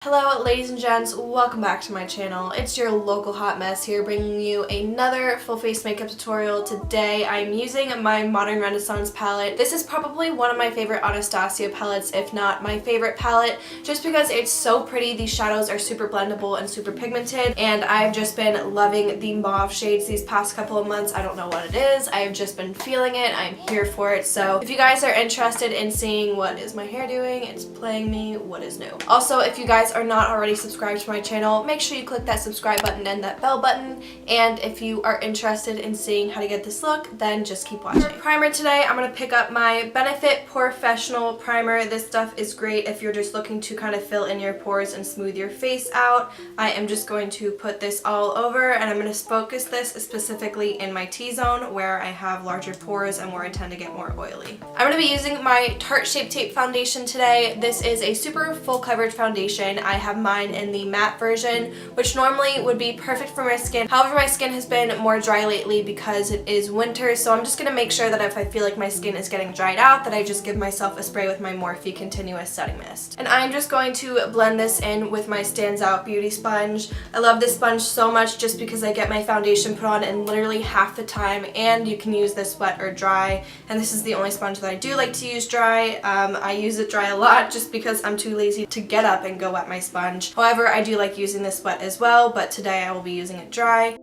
Hello ladies and gents, welcome back to my channel. It's your local hot mess here bringing you another full face makeup tutorial. Today I'm using my Modern Renaissance palette. This is probably one of my favorite Anastasia palettes, if not my favorite palette, just because it's so pretty. These shadows are super blendable and super pigmented, and I've just been loving the mauve shades these past couple of months. I don't know what it is. I've just been feeling it. I'm here for it. So if you guys are interested in seeing what is my hair doing, it's playing me what is new. Also, if you guys are not already subscribed to my channel, make sure you click that subscribe button and that bell button. And if you are interested in seeing how to get this look, then just keep watching. For primer today, I'm going to pick up my Benefit Porefessional primer. This stuff is great if you're just looking to kind of fill in your pores and smooth your face out. I am just going to put this all over, and I'm going to focus this specifically in my T-zone where I have larger pores and where I tend to get more oily. I'm going to be using my Tarte Shape Tape foundation today. This is a super full coverage foundation. I have mine in the matte version, which normally would be perfect for my skin. However, my skin has been more dry lately because it is winter, so I'm just going to make sure that if I feel like my skin is getting dried out, that I just give myself a spray with my Morphe Continuous Setting Mist. And I'm just going to blend this in with my StansOut beauty sponge. I love this sponge so much just because I get my foundation put on in literally half the time, and you can use this wet or dry, and this is the only sponge that I do like to use dry. I use it dry a lot just because I'm too lazy to get up and go wet my sponge. However, I do like using this wet as well, but today I will be using it dry.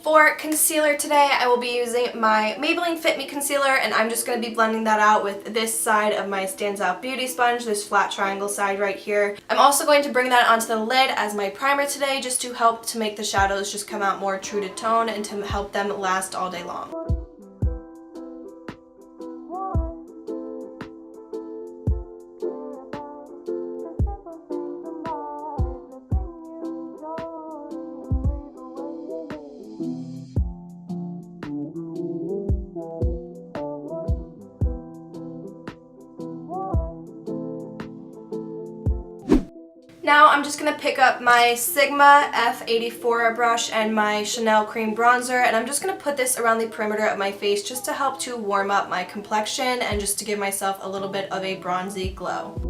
For concealer today, I will be using my Maybelline Fit Me Concealer, and I'm just going to be blending that out with this side of my StansOut beauty sponge, this flat triangle side right here. I'm also going to bring that onto the lid as my primer today, just to help to make the shadows just come out more true to tone and to help them last all day long. Now I'm just going to pick up my Sigma F84 brush and my Chanel Cream Bronzer, and I'm just going to put this around the perimeter of my face just to help to warm up my complexion and just to give myself a little bit of a bronzy glow.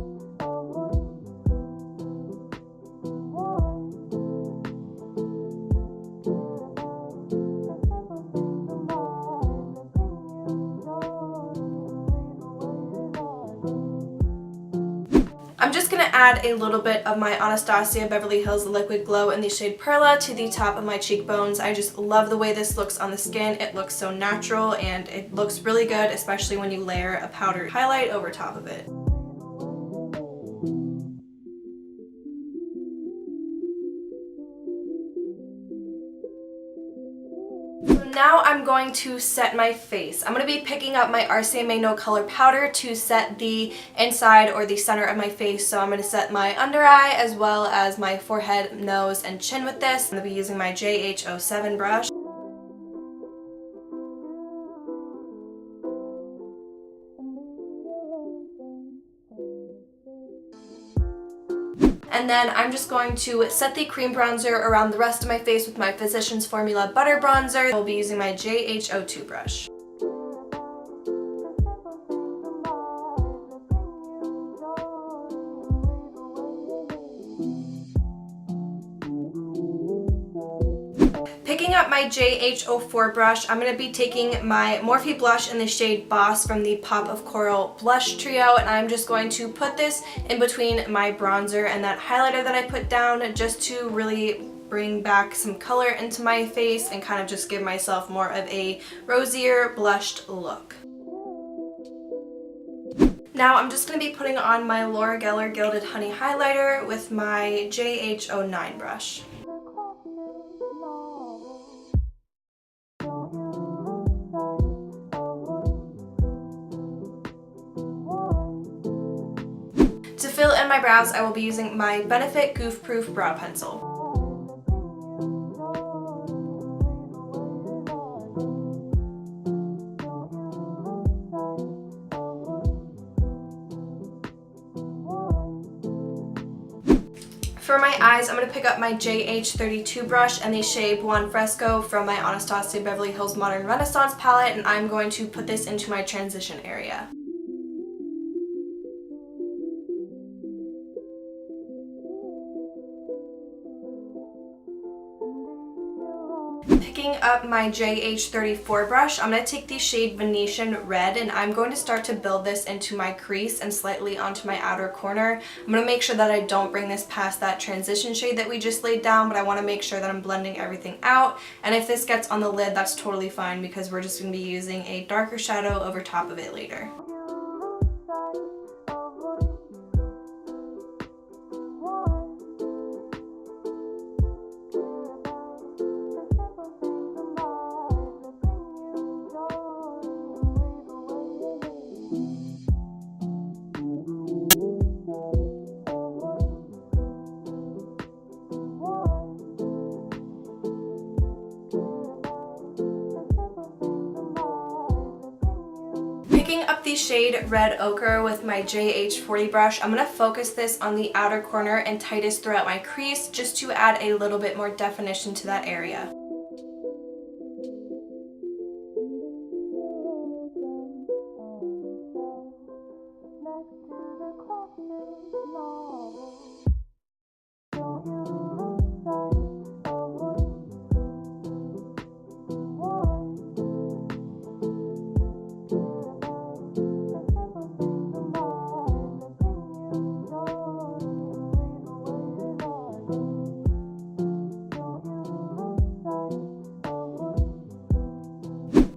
I'm just going to add a little bit of my Anastasia Beverly Hills Liquid Glow in the shade Perla to the top of my cheekbones. I just love the way this looks on the skin. It looks so natural and it looks really good, especially when you layer a powdered highlight over top of it. Now I'm going to set my face. I'm going to be picking up my RCMA No Color Powder to set the inside or the center of my face. So I'm going to set my under eye as well as my forehead, nose, and chin with this. I'm going to be using my JH07 brush. And then I'm just going to set the cream bronzer around the rest of my face with my Physicians Formula Butter Bronzer. I'll be using my JH02 brush. Picking up my JH04 brush, I'm going to be taking my Morphe blush in the shade Boss from the Pop of Coral blush trio, and I'm just going to put this in between my bronzer and that highlighter that I put down just to really bring back some color into my face and kind of just give myself more of a rosier blushed look. Now I'm just going to be putting on my Laura Geller Gilded Honey Highlighter with my JH09 brush. To fill in my brows, I will be using my Benefit Goof Proof Brow Pencil. For my eyes, I'm going to pick up my JH32 brush and the shade Buon Fresco from my Anastasia Beverly Hills Modern Renaissance Palette, and I'm going to put this into my transition area. Picking up my JH34 brush, I'm going to take the shade Venetian Red, and I'm going to start to build this into my crease and slightly onto my outer corner. I'm going to make sure that I don't bring this past that transition shade that we just laid down, but I want to make sure that I'm blending everything out. And if this gets on the lid, that's totally fine because we're just going to be using a darker shadow over top of it later. Picking up the shade Red Ochre with my JH40 brush, I'm going to focus this on the outer corner and tightest throughout my crease just to add a little bit more definition to that area.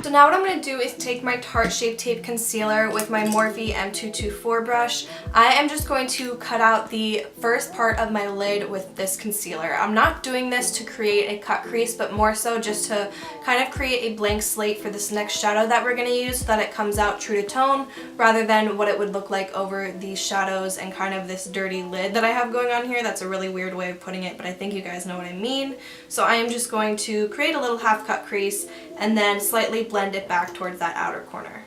So now what I'm going to do is take my Tarte Shape Tape Concealer with my Morphe M224 brush. I am just going to cut out the first part of my lid with this concealer. I'm not doing this to create a cut crease, but more so just to kind of create a blank slate for this next shadow that we're going to use so that it comes out true to tone rather than what it would look like over these shadows and kind of this dirty lid that I have going on here. That's a really weird way of putting it, but I think you guys know what I mean. So I am just going to create a little half cut crease and then slightly blend it back towards that outer corner.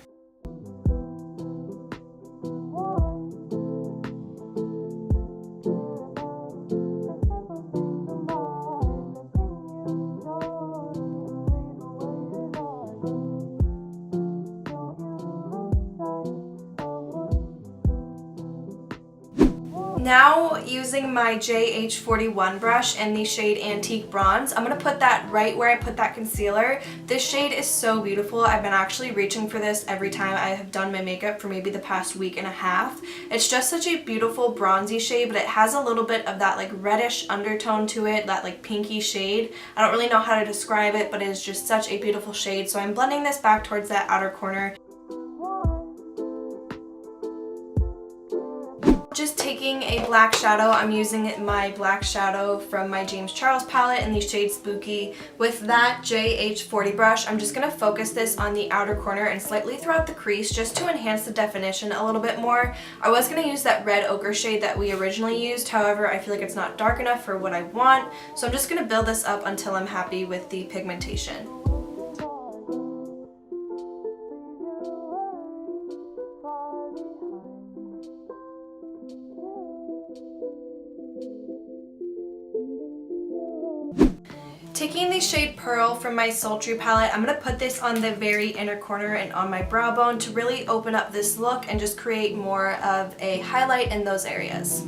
Now, using my JH41 brush and the shade Antique Bronze, I'm going to put that right where I put that concealer. This shade is so beautiful. I've been actually reaching for this every time I have done my makeup for maybe the past week and a half. It's just such a beautiful bronzy shade, but it has a little bit of that like reddish undertone to it, that like pinky shade. I don't really know how to describe it, but it is just such a beautiful shade. So I'm blending this back towards that outer corner. Just taking a black shadow, I'm using my black shadow from my James Charles palette in the shade Spooky. With that JH40 brush, I'm just going to focus this on the outer corner and slightly throughout the crease just to enhance the definition a little bit more. I was going to use that Red Ochre shade that we originally used, however, I feel like it's not dark enough for what I want, so I'm just going to build this up until I'm happy with the pigmentation. Taking the shade Pearl from my Sultry palette, I'm going to put this on the very inner corner and on my brow bone to really open up this look and just create more of a highlight in those areas.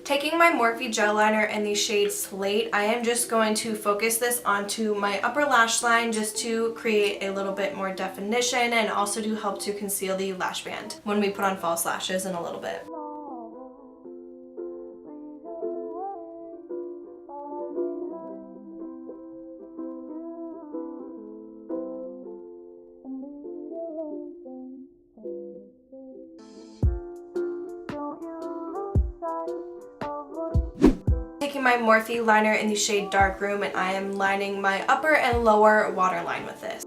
Taking my Morphe gel liner in the shade Slate, I am just going to focus this onto my upper lash line just to create a little bit more definition and also to help to conceal the lash band when we put on false lashes in a little bit. Taking my Morphe liner in the shade Dark Room, and I am lining my upper and lower waterline with this.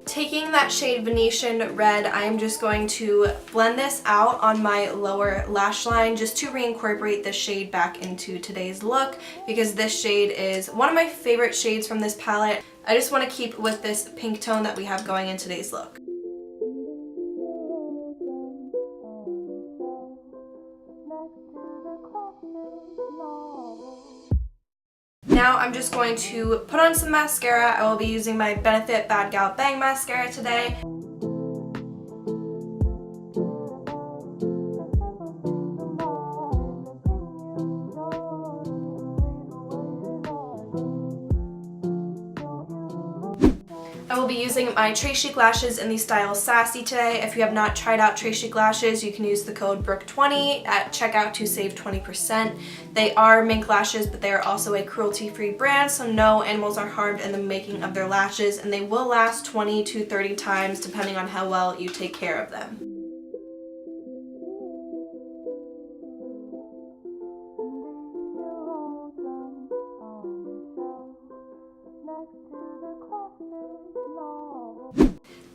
Taking that that shade Venetian Red, I am just going to blend this out on my lower lash line just to reincorporate the shade back into today's look, because this shade is one of my favorite shades from this palette. I just want to keep with this pink tone that we have going in today's look. Now I'm just going to put on some mascara. I will be using my Benefit Bad Gal Bang mascara today. I will be using my Trace Chic lashes in the style Sassy today. If you have not tried out Trace Chic lashes, you can use the code BROOK20 at checkout to save 20%. They are mink lashes, but they are also a cruelty-free brand, so no animals are harmed in the making of their lashes, and they will last 20 to 30 times depending on how well you take care of them.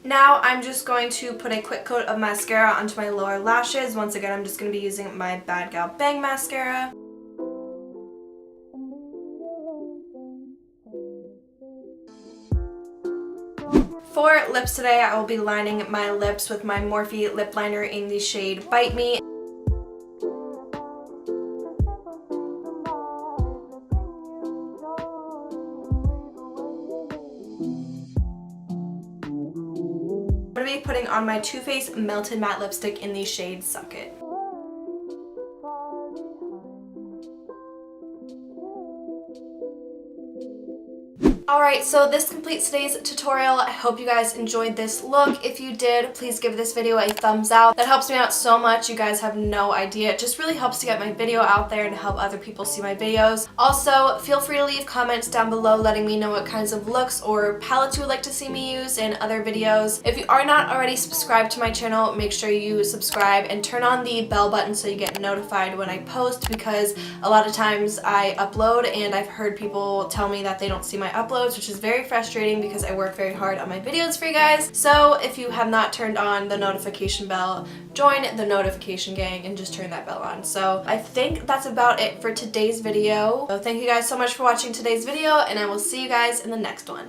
Now I'm just going to put a quick coat of mascara onto my lower lashes. Once again, I'm just going to be using my Bad Gal Bang mascara. For lips today, I will be lining my lips with my Morphe lip liner in the shade Bite Me. I'm going to be putting on my Too Faced Melted Matte Lipstick in the shade Suck It. Alright, so this completes today's tutorial. I hope you guys enjoyed this look. If you did, please give this video a thumbs up. That helps me out so much. You guys have no idea. It just really helps to get my video out there and to help other people see my videos. Also, feel free to leave comments down below letting me know what kinds of looks or palettes you would like to see me use in other videos. If you are not already subscribed to my channel, make sure you subscribe and turn on the bell button so you get notified when I post, because a lot of times I upload and I've heard people tell me that they don't see my uploads, which is very frustrating because I work very hard on my videos for you guys. So if you have not turned on the notification bell, join the notification gang and just turn that bell on. So I think that's about it for today's video. So thank you guys so much for watching today's video, and I will see you guys in the next one.